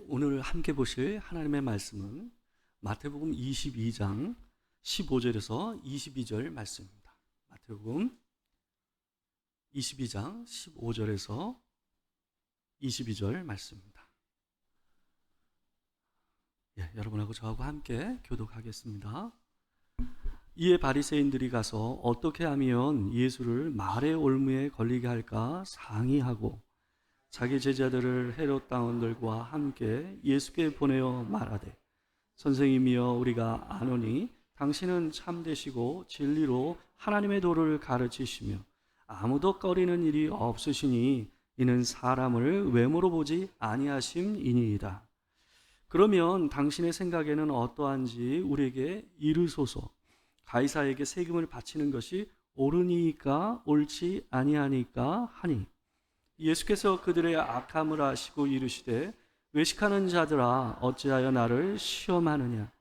오늘 함께 보실 하나님의 말씀은 마태복음 22장 15절에서 22절 말씀입니다. 마태복음 22장 15절에서 22절 말씀입니다. 여러분하고 저하고 함께 교독하겠습니다. 이에 바리새인들이 가서 어떻게 하면 예수를 말의 올무에 걸리게 할까 상의하고 자기 제자들을 헤롯 당원들과 함께 예수께 보내어 말하되, 선생님이여, 우리가 아노니 당신은 참되시고 진리로 하나님의 도를 가르치시며 아무도 꺼리는 일이 없으시니 이는 사람을 외모로 보지 아니하심이니이다. 그러면 당신의 생각에는 어떠한지 우리에게 이르소서. 가이사에게 세금을 바치는 것이 옳으니까 옳지 아니하니까 하니, 예수께서 그들의 악함을 아시고 이르시되, 외식하는 자들아, 어찌하여 나를 시험하느냐?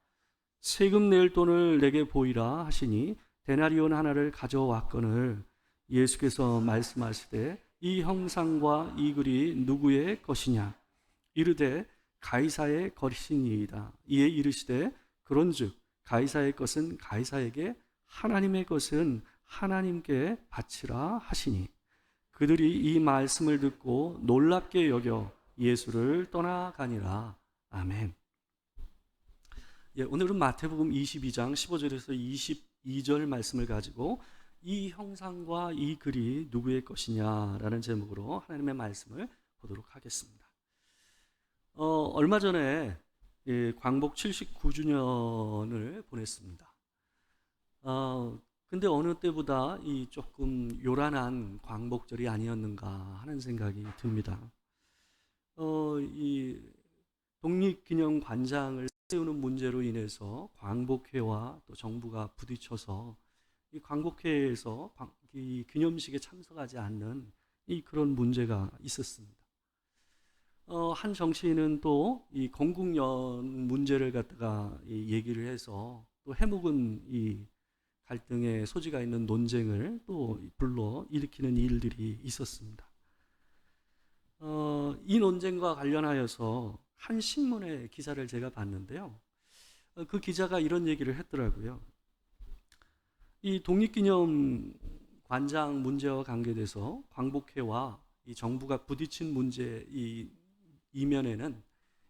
세금 낼 돈을 내게 보이라 하시니 데나리온 하나를 가져왔거늘, 예수께서 말씀하시되, 이 형상과 이 글이 누구의 것이냐? 이르되 가이사의 것이니이다. 이에 이르시되, 그런즉 가이사의 것은 가이사에게, 하나님의 것은 하나님께 바치라 하시니, 그들이 이 말씀을 듣고 놀랍게 여겨 예수를 떠나가니라. 아멘. 오늘은 마태복음 22장 15절에서 22절 말씀을 가지고 이 형상과 이 글이 누구의 것이냐라는 제목으로 하나님의 말씀을 보도록 하겠습니다. 얼마 전에 광복 79주년을 보냈습니다. 근데 어느 때보다 이 조금 요란한 광복절이 아니었는가 하는 생각이 듭니다. 이 독립기념관장을 세우는 문제로 인해서 광복회와 또 정부가 부딪혀서 이 광복회에서 이 기념식에 참석하지 않는 그런 문제가 있었습니다. 한 정치인은 또 이 건국연 문제를 갖다가 얘기를 해서 또 해묵은 이 갈등의 소지가 있는 논쟁을 또 불러 일으키는 일들이 있었습니다. 이 논쟁과 관련하여서 한 신문의 기사를 제가 봤는데요. 그 기자가 이런 얘기를 했더라고요. 이 독립기념관장 문제와 관계돼서 광복회와 이 정부가 부딪힌 문제 이 이면에는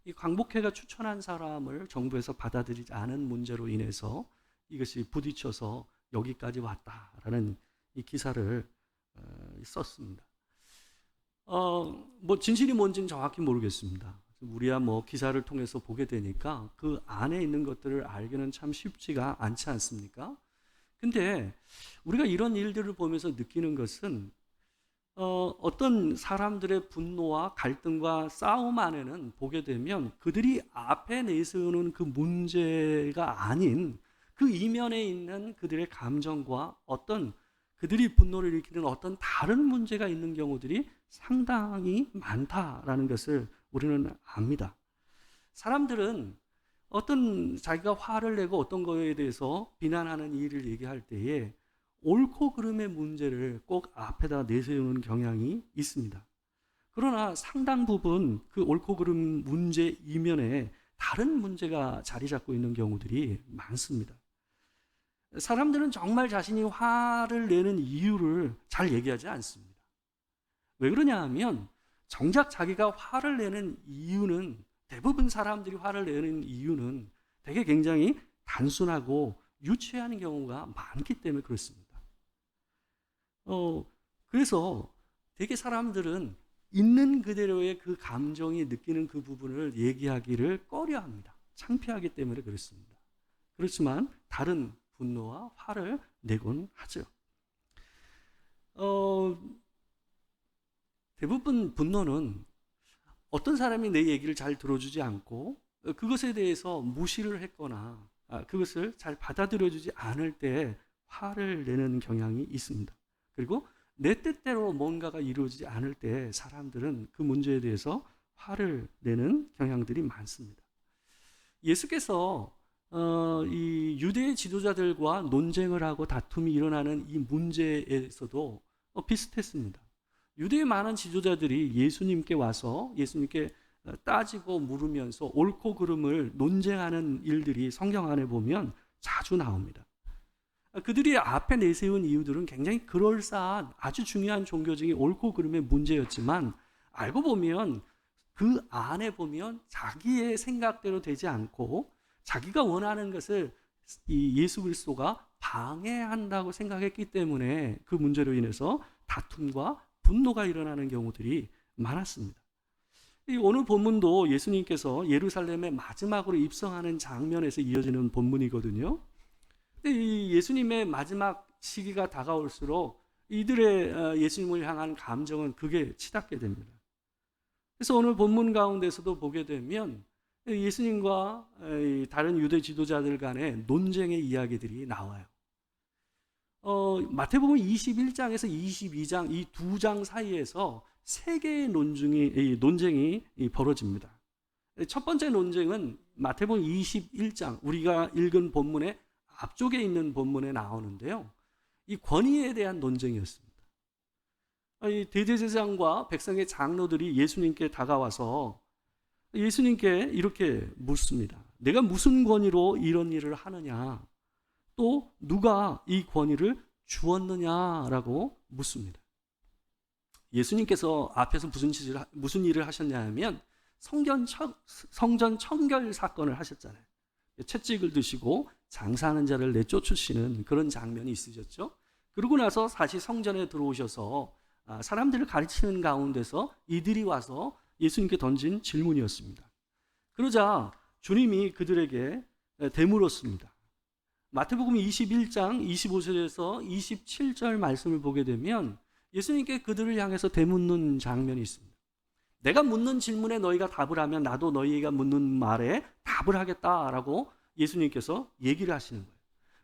이 광복회가 추천한 사람을 정부에서 받아들이지 않은 문제로 인해서 이것이 부딪혀서 여기까지 왔다라는 이 기사를 썼습니다. 뭐 진실이 뭔지는 정확히 모르겠습니다. 우리야 뭐 기사를 통해서 보게 되니까 그 안에 있는 것들을 알기는 참 쉽지가 않지 않습니까? 근데 우리가 이런 일들을 보면서 느끼는 것은 어떤 사람들의 분노와 갈등과 싸움 안에는 보게 되면 그들이 앞에 내세우는 그 문제가 아닌 그 이면에 있는 그들의 감정과 어떤 그들이 분노를 일으키는 어떤 다른 문제가 있는 경우들이 상당히 많다라는 것을 우리는 압니다. 사람들은 어떤 자기가 화를 내고 어떤 거에 대해서 비난하는 일을 얘기할 때에 옳고 그름의 문제를 꼭 앞에다 내세우는 경향이 있습니다. 그러나 상당 부분 그 옳고 그름 문제 이면에 다른 문제가 자리 잡고 있는 경우들이 많습니다. 사람들은 정말 자신이 화를 내는 이유를 잘 얘기하지 않습니다. 왜 그러냐 하면 정작 자기가 화를 내는 이유는, 대부분 사람들이 화를 내는 이유는 되게 굉장히 단순하고 유치한 경우가 많기 때문에 그렇습니다. 그래서 되게 사람들은 있는 그대로의 그 감정이 느끼는 그 부분을 얘기하기를 꺼려합니다. 창피하기 때문에 그렇습니다. 그렇지만 다른 분노와 화를 내곤 하죠. 대부분 분노는 어떤 사람이 내 얘기를 잘 들어주지 않고 그것에 대해서 무시를 했거나 그것을 잘 받아들여주지 않을 때 화를 내는 경향이 있습니다. 그리고 내 뜻대로 뭔가가 이루어지지 않을 때 사람들은 그 문제에 대해서 화를 내는 경향들이 많습니다. 예수께서 이 유대의 지도자들과 논쟁을 하고 다툼이 일어나는 이 문제에서도 비슷했습니다. 유대의 많은 지도자들이 예수님께 와서 예수님께 따지고 물으면서 옳고 그름을 논쟁하는 일들이 성경 안에 보면 자주 나옵니다. 그들이 앞에 내세운 이유들은 굉장히 그럴싸한 아주 중요한 종교적인 옳고 그름의 문제였지만 알고 보면 그 안에 보면 자기의 생각대로 되지 않고 자기가 원하는 것을 이 예수 그리스도가 방해한다고 생각했기 때문에 그 문제로 인해서 다툼과 분노가 일어나는 경우들이 많았습니다. 오늘 본문도 예수님께서 예루살렘에 마지막으로 입성하는 장면에서 이어지는 본문이거든요. 이 예수님의 마지막 시기가 다가올수록 이들의 예수님을 향한 감정은 극에 치닫게 됩니다. 그래서 오늘 본문 가운데서도 보게 되면 예수님과 다른 유대 지도자들 간의 논쟁의 이야기들이 나와요. 마태복음 21장에서 22장 이 두 장 사이에서 세 개의 논쟁이 벌어집니다. 첫 번째 논쟁은 마태복음 21장 우리가 읽은 본문의 앞쪽에 있는 본문에 나오는데요. 이 권위에 대한 논쟁이었습니다. 이 대제사장과 백성의 장로들이 예수님께 다가와서 예수님께 이렇게 묻습니다. 내가 무슨 권위로 이런 일을 하느냐? 또 누가 이 권위를 주었느냐라고 묻습니다. 예수님께서 앞에서 무슨 일을 하셨냐면 성전 청결 사건을 하셨잖아요. 채찍을 드시고 장사하는 자를 내쫓으시는 그런 장면이 있으셨죠. 그러고 나서 다시 성전에 들어오셔서 사람들을 가르치는 가운데서 이들이 와서 예수님께 던진 질문이었습니다. 그러자 주님이 그들에게 되물었습니다. 마태복음 21장 25절에서 27절 말씀을 보게 되면 예수님께 그들을 향해서 되묻는 장면이 있습니다. 내가 묻는 질문에 너희가 답을 하면 나도 너희가 묻는 말에 답을 하겠다라고 예수님께서 얘기를 하시는 거예요.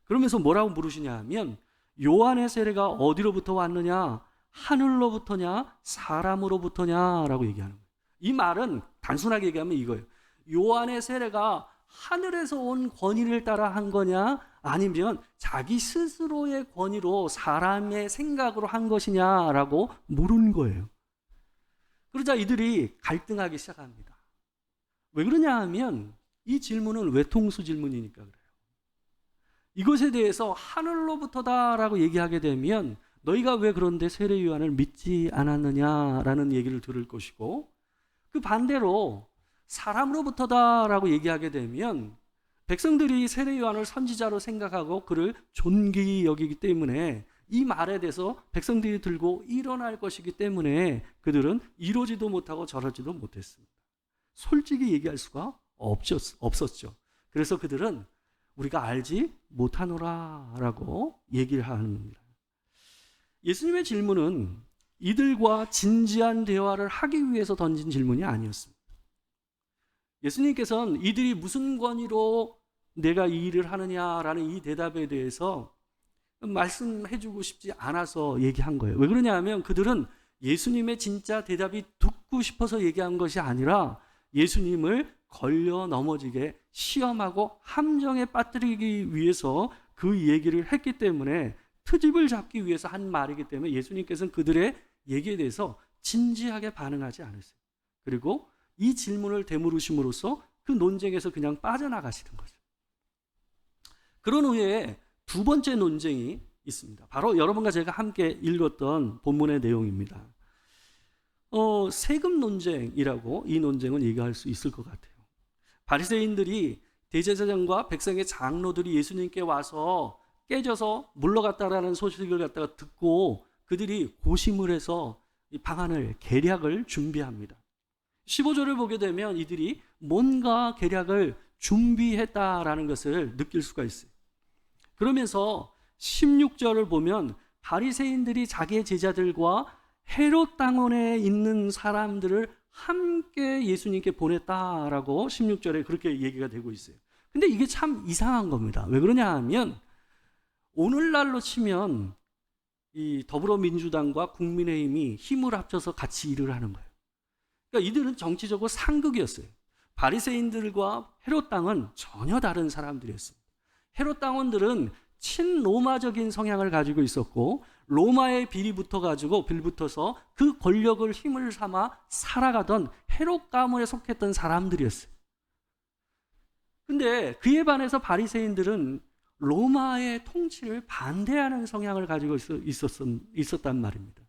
그러면서 뭐라고 물으시냐 하면 요한의 세례가 어디로부터 왔느냐? 하늘로부터냐? 사람으로부터냐라고 얘기하는 거예요. 이 말은 단순하게 얘기하면 이거예요. 요한의 세례가 하늘에서 온 권위를 따라 한 거냐? 아니면 자기 스스로의 권위로 사람의 생각으로 한 것이냐라고 물은 거예요. 그러자 이들이 갈등하기 시작합니다. 왜 그러냐 하면 이 질문은 외통수 질문이니까 그래요. 이것에 대해서 하늘로부터다라고 얘기하게 되면 너희가 왜 그런데 세례 요한을 믿지 않았느냐라는 얘기를 들을 것이고, 그 반대로 사람으로부터다라고 얘기하게 되면 백성들이 세례 요한을 선지자로 생각하고 그를 존귀히 여기기 때문에 이 말에 대해서 백성들이 들고 일어날 것이기 때문에 그들은 이러지도 못하고 저러지도 못했습니다. 솔직히 얘기할 수가 없었죠. 그래서 그들은 우리가 알지 못하노라라고 얘기를 하는 겁니다. 예수님의 질문은 이들과 진지한 대화를 하기 위해서 던진 질문이 아니었습니다. 예수님께서는 이들이 무슨 권위로 내가 이 일을 하느냐라는 이 대답에 대해서 말씀해주고 싶지 않아서 얘기한 거예요. 왜 그러냐 하면 그들은 예수님의 진짜 대답이 듣고 싶어서 얘기한 것이 아니라 예수님을 걸려 넘어지게 시험하고 함정에 빠뜨리기 위해서 그 얘기를 했기 때문에, 트집을 잡기 위해서 한 말이기 때문에 예수님께서는 그들의 얘기에 대해서 진지하게 반응하지 않으세요. 그리고 이 질문을 되물으심으로써 그 논쟁에서 그냥 빠져나가시는 거죠. 그런 후에 두 번째 논쟁이 있습니다. 바로 여러분과 제가 함께 읽었던 본문의 내용입니다. 세금 논쟁이라고 이 논쟁은 얘기할 수 있을 것 같아요. 바리새인들이 대제사장과 백성의 장로들이 예수님께 와서 깨져서 물러갔다라는 소식을 갖다가 듣고 그들이 고심을 해서 이 방안을 계략을 준비합니다. 15절을 보게 되면 이들이 뭔가 계략을 준비했다라는 것을 느낄 수가 있어요. 그러면서 16절을 보면 바리새인들이 자기의 제자들과 헤롯 당원에 있는 사람들을 함께 예수님께 보냈다라고 16절에 그렇게 얘기가 되고 있어요. 근데 이게 참 이상한 겁니다. 왜 그러냐 하면 오늘날로 치면 이 더불어민주당과 국민의힘이 힘을 합쳐서 같이 일을 하는 거예요. 그러니까 이들은 정치적으로 상극이었어요. 바리새인들과 헤롯 당은 전혀 다른 사람들이었습니다. 헤롯 당원들은 친로마적인 성향을 가지고 있었고 로마의 빌이 빌붙어서 그 권력을 힘을 삼아 살아가던 헤롯 가문에 속했던 사람들이었어요. 근데 그에 반해서 바리새인들은 로마의 통치를 반대하는 성향을 가지고 있었단 말입니다.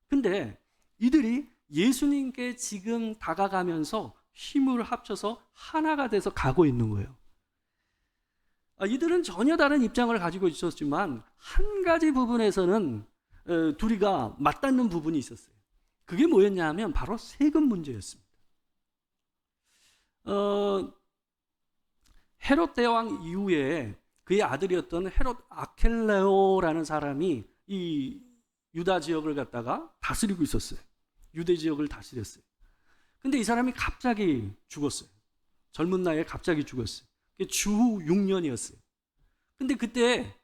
근데 이들이 예수님께 지금 다가가면서 힘을 합쳐서 하나가 돼서 가고 있는 거예요. 이들은 전혀 다른 입장을 가지고 있었지만 한 가지 부분에서는 둘이가 맞닿는 부분이 있었어요. 그게 뭐였냐 하면 바로 세금 문제였습니다. 헤롯 대왕 이후에 그의 아들이었던 헤롯 아켈레오라는 사람이 이 유다 지역을 갖다가 다스리고 있었어요. 유대 지역을 다스렸어요. 근데 이 사람이 갑자기 죽었어요. 젊은 나이에 갑자기 죽었어요. 주 6년이었어요. 근데 그때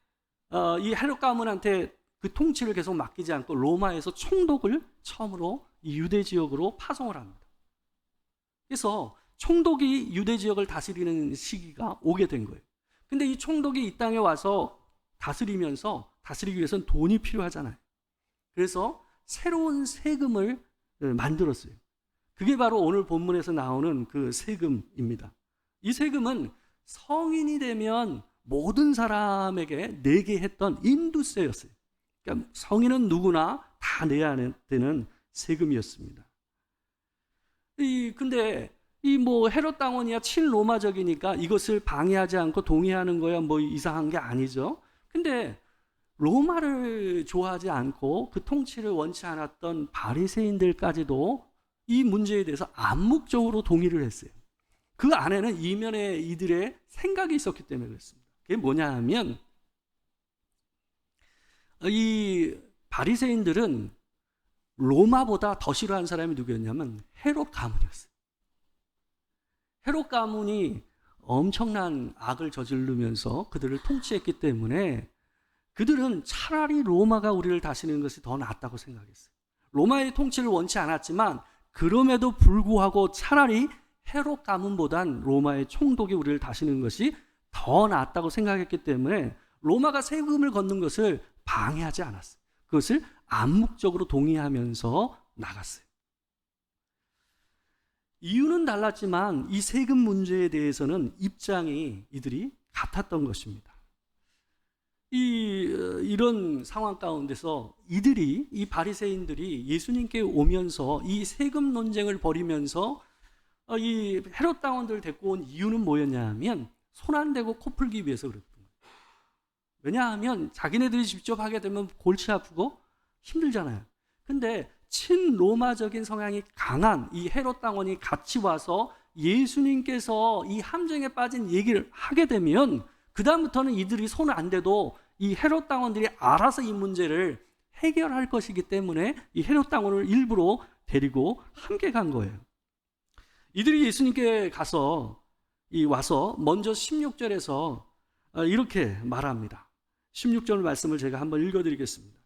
이 헤롯 가문한테 그 통치를 계속 맡기지 않고 로마에서 총독을 처음으로 이 유대 지역으로 파송을 합니다. 그래서 총독이 유대 지역을 다스리는 시기가 오게 된 거예요. 근데 이 총독이 이 땅에 와서 다스리기 위해서는 돈이 필요하잖아요. 그래서 새로운 세금을 만들었어요. 그게 바로 오늘 본문에서 나오는 그 세금입니다. 이 세금은 성인이 되면 모든 사람에게 내게 했던 인두세였어요. 그러니까 성인은 누구나 다 내야 되는 세금이었습니다. 근데 헤롯 당원이야 친로마적이니까 이것을 방해하지 않고 동의하는 거야 이상한 게 아니죠. 근데 로마를 좋아하지 않고 그 통치를 원치 않았던 바리새인들까지도 이 문제에 대해서 암묵적으로 동의를 했어요. 그 안에는 이면에 이들의 생각이 있었기 때문에 그렇습니다. 그게 뭐냐 하면 이 바리새인들은 로마보다 더 싫어하는 사람이 누구였냐면 헤롯 가문이었어요. 헤롯 가문이 엄청난 악을 저지르면서 그들을 통치했기 때문에 그들은 차라리 로마가 우리를 다스리는 것이 더 낫다고 생각했어요. 로마의 통치를 원치 않았지만 그럼에도 불구하고 차라리 헤롯 가문보단 로마의 총독이 우리를 다스리는 것이 더 낫다고 생각했기 때문에 로마가 세금을 걷는 것을 방해하지 않았어요. 그것을 암묵적으로 동의하면서 나갔어요. 이유는 달랐지만 이 세금 문제에 대해서는 입장이 이들이 같았던 것입니다. 이런 상황 가운데서 이 바리새인들이 예수님께 오면서 이 세금 논쟁을 벌이면서 이 헤롯 당원들을 데리고 온 이유는 뭐였냐 하면 손 안 대고 코 풀기 위해서 그랬던 거예요. 왜냐하면 자기네들이 직접 하게 되면 골치 아프고 힘들잖아요. 근데 친로마적인 성향이 강한 이 헤롯 당원이 같이 와서 예수님께서 이 함정에 빠진 얘기를 하게 되면 그 다음부터는 이들이 손 안 대도 이 헤롯 당원들이 알아서 이 문제를 해결할 것이기 때문에 이 헤롯 당원을 일부러 데리고 함께 간 거예요. 이들이 예수님께 와서 먼저 16절에서 이렇게 말합니다. 16절 말씀을 제가 한번 읽어드리겠습니다.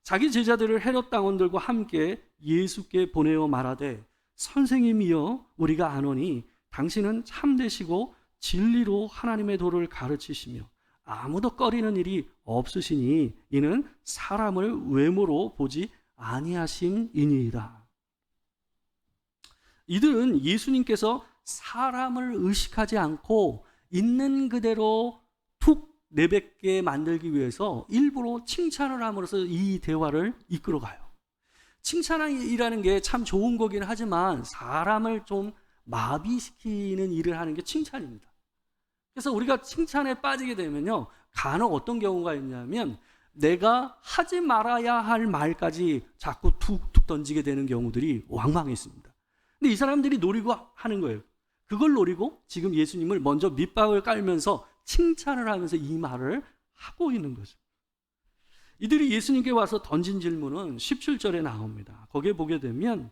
자기 제자들을 헤롯 당원들과 함께 예수께 보내어 말하되 선생님이여 우리가 아노니 당신은 참되시고 진리로 하나님의 도를 가르치시며 아무도 꺼리는 일이 없으시니 이는 사람을 외모로 보지 아니하심이니이다. 이들은 예수님께서 사람을 의식하지 않고 있는 그대로 툭 내뱉게 만들기 위해서 일부러 칭찬을 함으로써 이 대화를 이끌어가요. 칭찬이라는 게 참 좋은 거긴 하지만 사람을 좀 마비시키는 일을 하는 게 칭찬입니다. 그래서 우리가 칭찬에 빠지게 되면요, 간혹 어떤 경우가 있냐면 내가 하지 말아야 할 말까지 자꾸 툭툭 던지게 되는 경우들이 왕왕 있습니다. 근데 이 사람들이 노리고 하는 거예요. 그걸 노리고 지금 예수님을 먼저 밑밥을 깔면서 칭찬을 하면서 이 말을 하고 있는 거죠. 이들이 예수님께 와서 던진 질문은 17절에 나옵니다. 거기에 보게 되면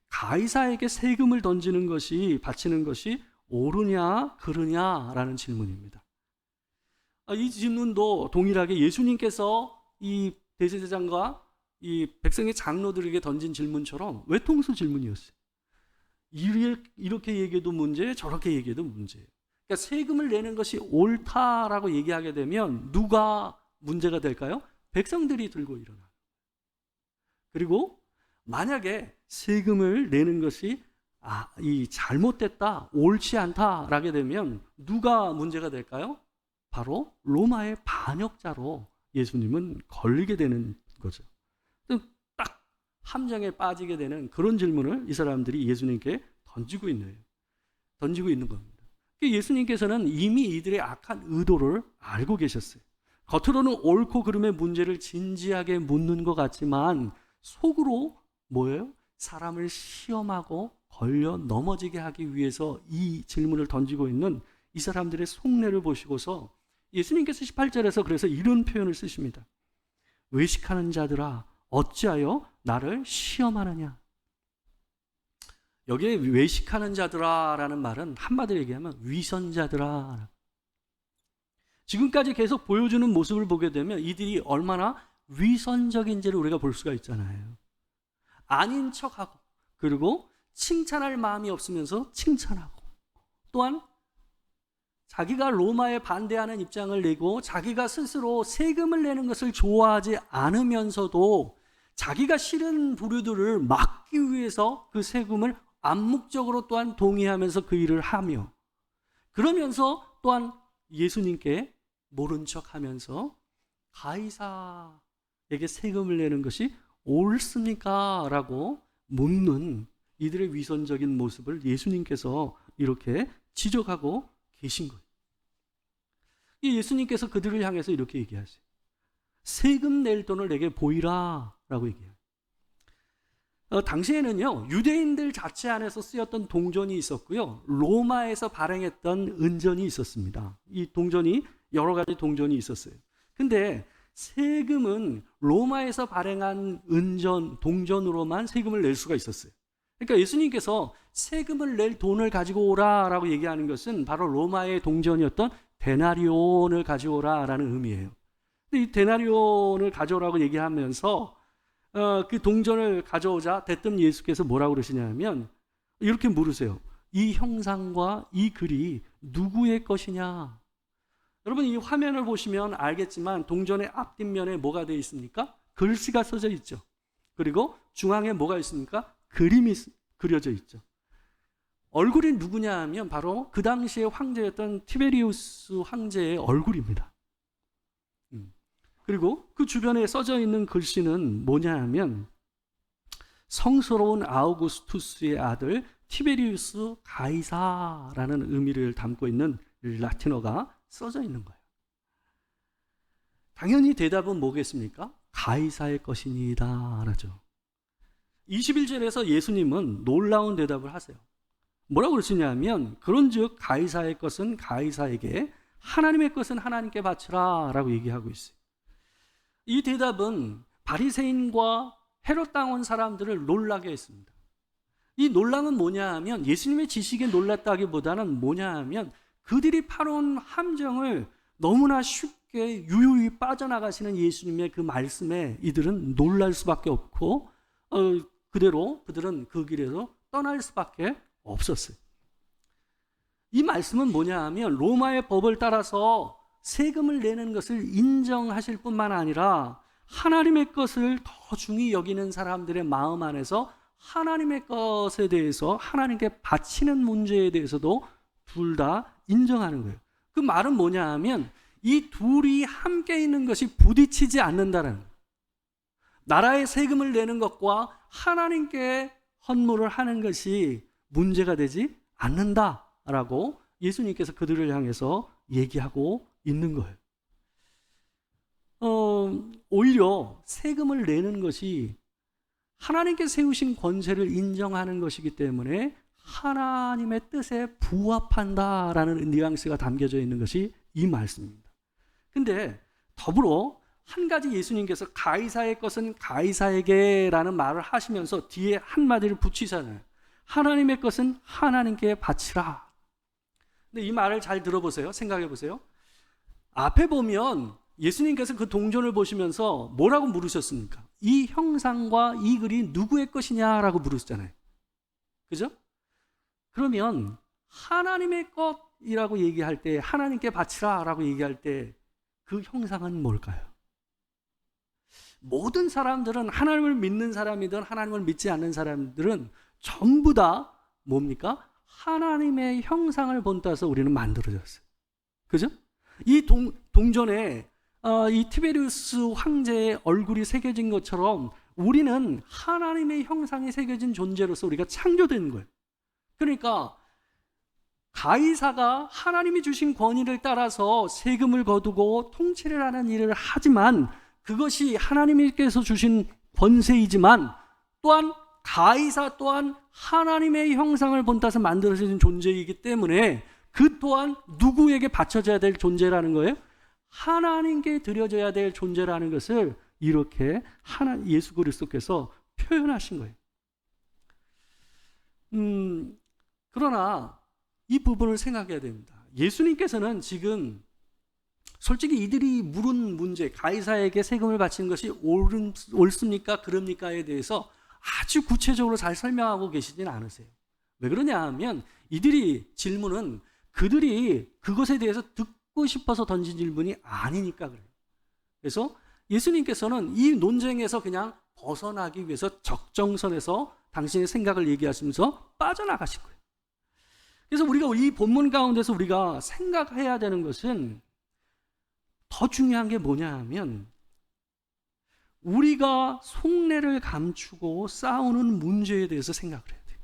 가이사에게 세금을 바치는 것이 옳으냐 그르냐라는 질문입니다. 이 질문도 동일하게 예수님께서 이 대제사장과 이 백성의 장로들에게 던진 질문처럼 외통수 질문이었어요. 이렇게 얘기해도 문제, 저렇게 얘기해도 문제예요. 그러니까 세금을 내는 것이 옳다라고 얘기하게 되면 누가 문제가 될까요? 백성들이 들고 일어나. 그리고 만약에 세금을 내는 것이 이 잘못됐다, 옳지 않다라게 되면 누가 문제가 될까요? 바로 로마의 반역자로 예수님은 걸리게 되는 거죠. 딱 함정에 빠지게 되는 그런 질문을 이 사람들이 예수님께 던지고 있는 겁니다. 예수님께서는 이미 이들의 악한 의도를 알고 계셨어요. 겉으로는 옳고 그름의 문제를 진지하게 묻는 것 같지만 속으로 뭐예요? 사람을 시험하고 걸려 넘어지게 하기 위해서 이 질문을 던지고 있는 이 사람들의 속내를 보시고서 예수님께서 18절에서 그래서 이런 표현을 쓰십니다. 외식하는 자들아 어찌하여 나를 시험하느냐. 여기에 외식하는 자들아라는 말은 한마디로 얘기하면 위선자들아. 지금까지 계속 보여주는 모습을 보게 되면 이들이 얼마나 위선적인지를 우리가 볼 수가 있잖아요. 아닌 척하고 그리고 칭찬할 마음이 없으면서 칭찬하고 또한 자기가 로마에 반대하는 입장을 내고 자기가 스스로 세금을 내는 것을 좋아하지 않으면서도 자기가 싫은 부류들을 막기 위해서 그 세금을 암묵적으로 또한 동의하면서 그 일을 하며 그러면서 또한 예수님께 모른 척하면서 가이사에게 세금을 내는 것이 옳습니까? 라고 묻는 이들의 위선적인 모습을 예수님께서 이렇게 지적하고 계신 거예요. 예수님께서 그들을 향해서 이렇게 얘기하세요. 세금 낼 돈을 내게 보이라 라고 얘기해요. 당시에는요, 유대인들 자체 안에서 쓰였던 동전이 있었고요, 로마에서 발행했던 은전이 있었습니다. 이 동전이 여러 가지 동전이 있었어요. 근데 세금은 로마에서 발행한 은전, 동전으로만 세금을 낼 수가 있었어요. 그러니까 예수님께서 세금을 낼 돈을 가지고 오라라고 얘기하는 것은 바로 로마의 동전이었던 데나리온을 가져오라라는 의미예요. 근데 이 데나리온을 가져오라고 얘기하면서 그 동전을 가져오자 대뜸 예수께서 뭐라고 그러시냐면 이렇게 물으세요. 이 형상과 이 글이 누구의 것이냐? 여러분 이 화면을 보시면 알겠지만 동전의 앞뒷면에 뭐가 되어 있습니까? 글씨가 써져 있죠. 그리고 중앙에 뭐가 있습니까? 그림이 그려져 있죠. 얼굴이 누구냐 하면 바로 그 당시의 황제였던 티베리우스 황제의 얼굴입니다. 그리고 그 주변에 써져 있는 글씨는 뭐냐 하면 성스러운 아우구스투스의 아들 티베리우스 가이사라는 의미를 담고 있는 라틴어가 써져 있는 거예요. 당연히 대답은 뭐겠습니까? 가이사의 것이니이다 라죠. 21절에서 예수님은 놀라운 대답을 하세요. 뭐라고 그러시냐면 그런즉 가이사의 것은 가이사에게 하나님의 것은 하나님께 바치라 라고 얘기하고 있어요. 이 대답은 바리새인과 헤롯 땅 온 사람들을 놀라게 했습니다. 이 놀람은 뭐냐 하면 예수님의 지식에 놀랐다기보다는 뭐냐 하면 그들이 파놓은 함정을 너무나 쉽게 유유히 빠져나가시는 예수님의 그 말씀에 이들은 놀랄 수밖에 없고 그대로 그들은 그 길에서 떠날 수밖에 없었어요. 이 말씀은 뭐냐 하면 로마의 법을 따라서 세금을 내는 것을 인정하실 뿐만 아니라 하나님의 것을 더 중히 여기는 사람들의 마음 안에서 하나님의 것에 대해서 하나님께 바치는 문제에 대해서도 둘 다 인정하는 거예요. 그 말은 뭐냐 하면 이 둘이 함께 있는 것이 부딪히지 않는다는 거예요. 나라의 세금을 내는 것과 하나님께 헌물을 하는 것이 문제가 되지 않는다라고 예수님께서 그들을 향해서 얘기하고 있는 거예요. 오히려 세금을 내는 것이 하나님께 세우신 권세를 인정하는 것이기 때문에 하나님의 뜻에 부합한다라는 뉘앙스가 담겨져 있는 것이 이 말씀입니다. 근데 더불어 한 가지 예수님께서 가이사의 것은 가이사에게 라는 말을 하시면서 뒤에 한마디를 붙이잖아요. 하나님의 것은 하나님께 바치라. 근데 이 말을 잘 들어보세요. 생각해 보세요. 앞에 보면 예수님께서 그 동전을 보시면서 뭐라고 물으셨습니까? 이 형상과 이 글이 누구의 것이냐라고 물으셨잖아요. 그죠? 그러면 하나님의 것이라고 얘기할 때, 하나님께 바치라라고 얘기할 때 그 형상은 뭘까요? 모든 사람들은, 하나님을 믿는 사람이든 하나님을 믿지 않는 사람들은 전부 다 뭡니까? 하나님의 형상을 본따서 우리는 만들어졌어요. 그죠? 이 동전에 이 티베리우스 황제의 얼굴이 새겨진 것처럼 우리는 하나님의 형상이 새겨진 존재로서 우리가 창조된 거예요. 그러니까 가이사가 하나님이 주신 권위를 따라서 세금을 거두고 통치를 하는 일을 하지만 그것이 하나님께서 주신 권세이지만 또한 가이사 또한 하나님의 형상을 본따서 만들어진 존재이기 때문에 그 또한 누구에게 바쳐져야 될 존재라는 거예요? 하나님께 드려져야 될 존재라는 것을 이렇게 예수 그리스도께서 표현하신 거예요. 그러나 이 부분을 생각해야 됩니다. 예수님께서는 지금 솔직히 이들이 물은 문제, 가이사에게 세금을 바치는 것이 옳습니까? 그럽니까에 대해서 아주 구체적으로 잘 설명하고 계시진 않으세요. 왜 그러냐 하면 이들이 질문은 그들이 그것에 대해서 듣고 싶어서 던진 질문이 아니니까 그래요. 그래서 예수님께서는 이 논쟁에서 그냥 벗어나기 위해서 적정선에서 당신의 생각을 얘기하시면서 빠져나가신 거예요. 그래서 우리가 이 본문 가운데서 우리가 생각해야 되는 것은 더 중요한 게 뭐냐 하면 우리가 속내를 감추고 싸우는 문제에 대해서 생각을 해야 돼요.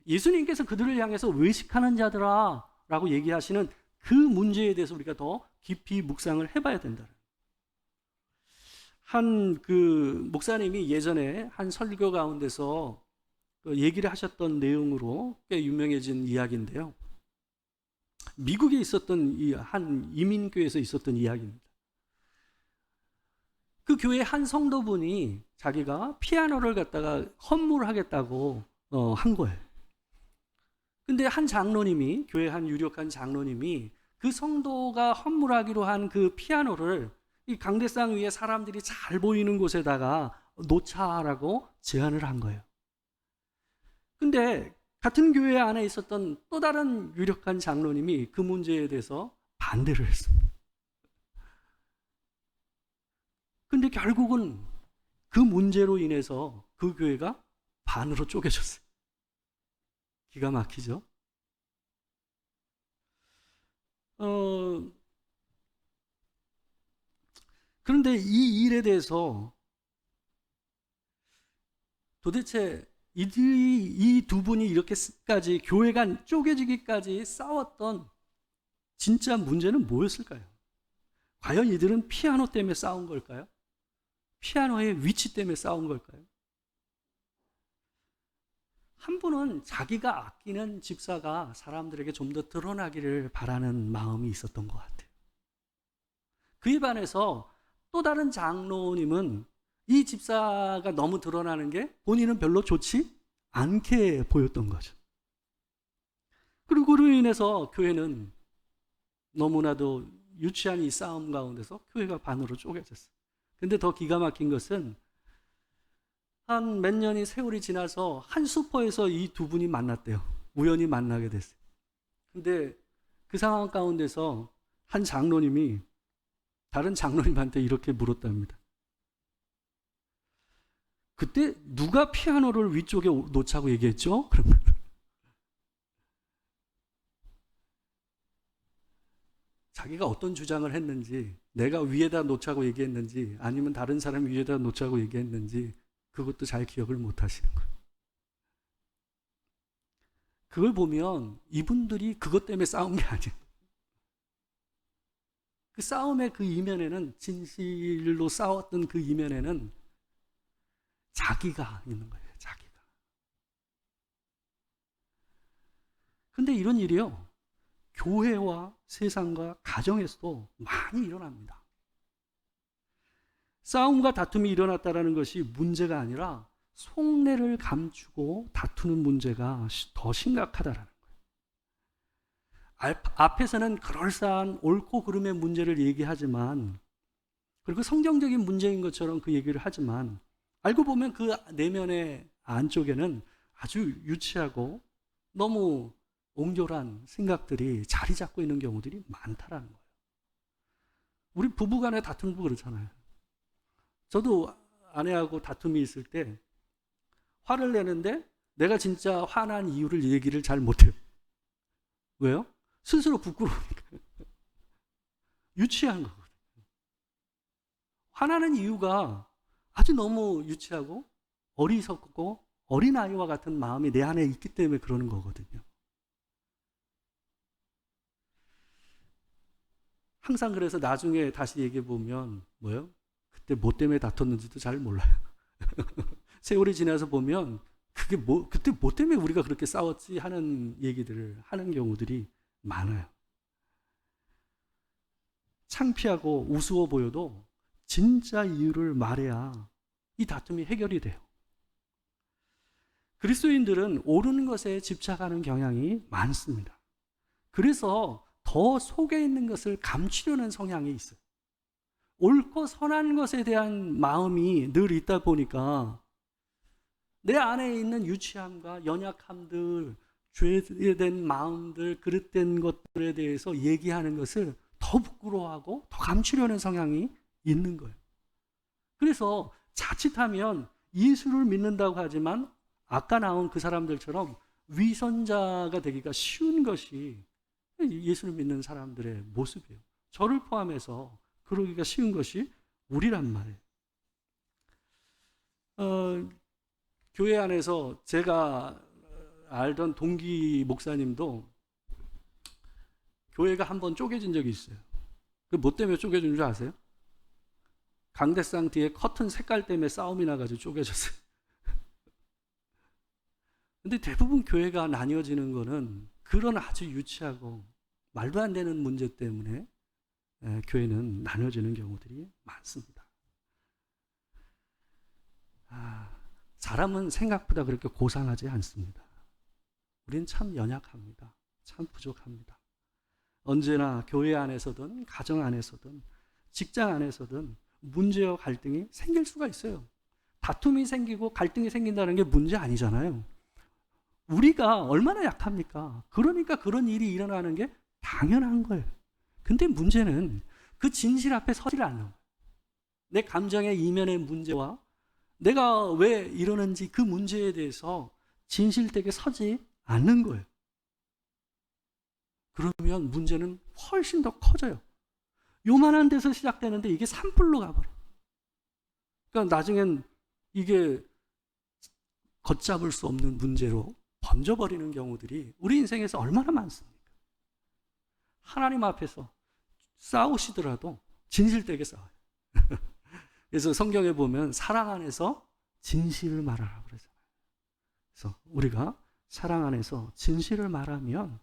예수님께서 그들을 향해서 외식하는 자들아 라고 얘기하시는 그 문제에 대해서 우리가 더 깊이 묵상을 해봐야 된다. 한 목사님이 예전에 한 설교 가운데서 얘기를 하셨던 내용으로 꽤 유명해진 이야기인데요. 미국에 있었던 한 이민교회에서 있었던 이야기입니다. 그 교회 한 성도분이 자기가 피아노를 갖다가 헌물하겠다고 한 거예요. 근데 한 장로님이, 교회 한 유력한 장로님이 그 성도가 헌물하기로 한 그 피아노를 이 강대상 위에 사람들이 잘 보이는 곳에다가 놓자라고 제안을 한 거예요. 근데 같은 교회 안에 있었던 또 다른 유력한 장로님이 그 문제에 대해서 반대를 했습니다. 근데 결국은 그 문제로 인해서 그 교회가 반으로 쪼개졌어요. 기가 막히죠? 그런데 이 일에 대해서 도대체 이 두 분이 이렇게까지 교회가 쪼개지기까지 싸웠던 진짜 문제는 뭐였을까요? 과연 이들은 피아노 때문에 싸운 걸까요? 피아노의 위치 때문에 싸운 걸까요? 한 분은 자기가 아끼는 집사가 사람들에게 좀 더 드러나기를 바라는 마음이 있었던 것 같아요. 그에 반해서 또 다른 장로님은 이 집사가 너무 드러나는 게 본인은 별로 좋지 않게 보였던 거죠. 그리고 그로 인해서 교회는 너무나도 유치한 이 싸움 가운데서 교회가 반으로 쪼개졌어요. 근데 더 기가 막힌 것은 한 몇 년이 세월이 지나서 한 슈퍼에서 이 두 분이 만났대요. 우연히 만나게 됐어요. 근데 그 상황 가운데서 한 장로님이 다른 장로님한테 이렇게 물었답니다. 그때 누가 피아노를 위쪽에 놓자고 얘기했죠? 그러면 자기가 어떤 주장을 했는지, 내가 위에다 놓자고 얘기했는지 아니면 다른 사람이 위에다 놓자고 얘기했는지 그것도 잘 기억을 못 하시는 거예요. 그걸 보면 이분들이 그것 때문에 싸운 게 아니에요. 그 싸움의 그 이면에는, 진실로 싸웠던 그 이면에는 자기가 있는 거예요. 자기가. 근데 이런 일이요, 교회와 세상과 가정에서도 많이 일어납니다. 싸움과 다툼이 일어났다는 것이 문제가 아니라 속내를 감추고 다투는 문제가 더 심각하다는 거예요. 앞에서는 그럴싸한 옳고 그름의 문제를 얘기하지만, 그리고 성경적인 문제인 것처럼 그 얘기를 하지만 알고 보면 그 내면의 안쪽에는 아주 유치하고 너무 옹졸한 생각들이 자리 잡고 있는 경우들이 많다라는 거예요. 우리 부부간에 다툼도 그렇잖아요. 저도 아내하고 다툼이 있을 때 화를 내는데 내가 진짜 화난 이유를 얘기를 잘 못해요. 왜요? 스스로 부끄러우니까. 유치한 거거든요. 화나는 이유가 아주 너무 유치하고 어리석고 어린아이와 같은 마음이 내 안에 있기 때문에 그러는 거거든요. 항상 그래서 나중에 다시 얘기해 보면 뭐예요? 그때 뭐 때문에 다퉜는지도 잘 몰라요. 세월이 지나서 보면 그게 그때 뭐 때문에 우리가 그렇게 싸웠지 하는 얘기들을 하는 경우들이 많아요. 창피하고 우스워 보여도 진짜 이유를 말해야 이 다툼이 해결이 돼요. 그리스도인들은 옳은 것에 집착하는 경향이 많습니다. 그래서 더 속에 있는 것을 감추려는 성향이 있어요. 옳고 선한 것에 대한 마음이 늘 있다 보니까 내 안에 있는 유치함과 연약함들, 죄된 마음들, 그릇된 것들에 대해서 얘기하는 것을 더 부끄러워하고 더 감추려는 성향이 있는 거예요. 그래서 자칫하면 예수를 믿는다고 하지만 아까 나온 그 사람들처럼 위선자가 되기가 쉬운 것이 예수를 믿는 사람들의 모습이에요. 저를 포함해서 그러기가 쉬운 것이 우리란 말이에요. 교회 안에서 제가 알던 동기 목사님도 교회가 한번 쪼개진 적이 있어요. 그 뭐 때문에 쪼개진 줄 아세요? 강대상 뒤에 커튼 색깔 때문에 싸움이 나가지고 쪼개졌어요. 근데 대부분 교회가 나뉘어지는 거는 그런 아주 유치하고 말도 안 되는 문제 때문에 교회는 나눠지는 경우들이 많습니다. 사람은 생각보다 그렇게 고상하지 않습니다. 우린 참 연약합니다. 참 부족합니다. 언제나 교회 안에서든 가정 안에서든 직장 안에서든 문제와 갈등이 생길 수가 있어요. 다툼이 생기고 갈등이 생긴다는 게 문제 아니잖아요. 우리가 얼마나 약합니까? 그러니까 그런 일이 일어나는 게 당연한 거예요. 근데 문제는 그 진실 앞에 서질 않는 거예요. 내 감정의 이면의 문제와 내가 왜 이러는지 그 문제에 대해서 진실되게 서지 않는 거예요. 그러면 문제는 훨씬 더 커져요. 요만한 데서 시작되는데 이게 산불로 가버려요. 그러니까 나중엔 이게 걷잡을 수 없는 문제로 번져버리는 경우들이 우리 인생에서 얼마나 많습니까? 하나님 앞에서 싸우시더라도 진실되게 싸워요. 그래서 성경에 보면 사랑 안에서 진실을 말하라 그러잖아요. 그래서 우리가 사랑 안에서 진실을 말하면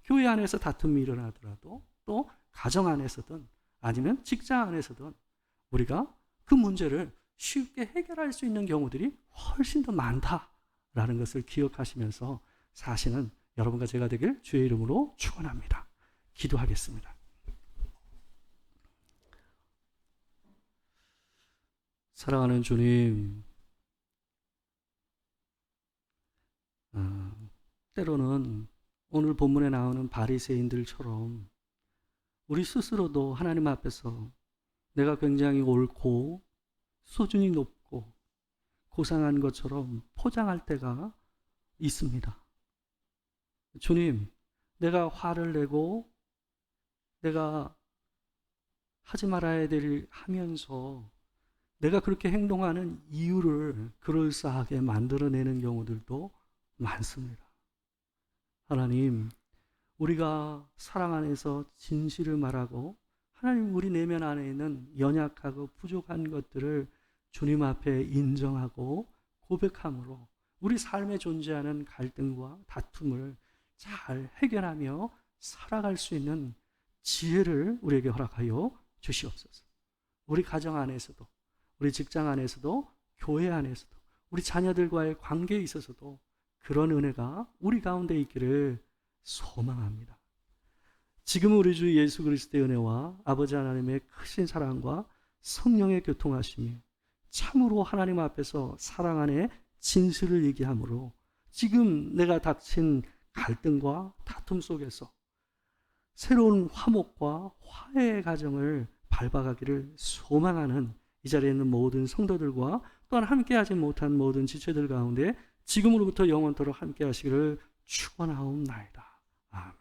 교회 안에서 다툼이 일어나더라도 또 가정 안에서든 아니면 직장 안에서든 우리가 그 문제를 쉽게 해결할 수 있는 경우들이 훨씬 더 많다라는 것을 기억하시면서 사시는 여러분과 제가 되길 주의 이름으로 축원합니다. 기도하겠습니다. 사랑하는 주님, 때로는 오늘 본문에 나오는 바리새인들처럼 우리 스스로도 하나님 앞에서 내가 굉장히 옳고 수준이 높고 고상한 것처럼 포장할 때가 있습니다. 주님, 내가 화를 내고 내가 하지 말아야 될 하면서 내가 그렇게 행동하는 이유를 그럴싸하게 만들어내는 경우들도 많습니다. 하나님, 우리가 사랑 안에서 진실을 말하고 하나님 우리 내면 안에 있는 연약하고 부족한 것들을 주님 앞에 인정하고 고백함으로 우리 삶에 존재하는 갈등과 다툼을 잘 해결하며 살아갈 수 있는 지혜를 우리에게 허락하여 주시옵소서. 우리 가정 안에서도 우리 직장 안에서도 교회 안에서도 우리 자녀들과의 관계에 있어서도 그런 은혜가 우리 가운데 있기를 소망합니다. 지금 우리 주 예수 그리스도의 은혜와 아버지 하나님의 크신 사랑과 성령의 교통하심이 참으로 하나님 앞에서 사랑 안에 진실을 얘기함으로 지금 내가 닥친 갈등과 다툼 속에서 새로운 화목과 화해의 가정을 밟아가기를 소망하는 이 자리에 있는 모든 성도들과 또한 함께하지 못한 모든 지체들 가운데 지금으로부터 영원토록 함께하시기를 축원하옵나이다. 아멘.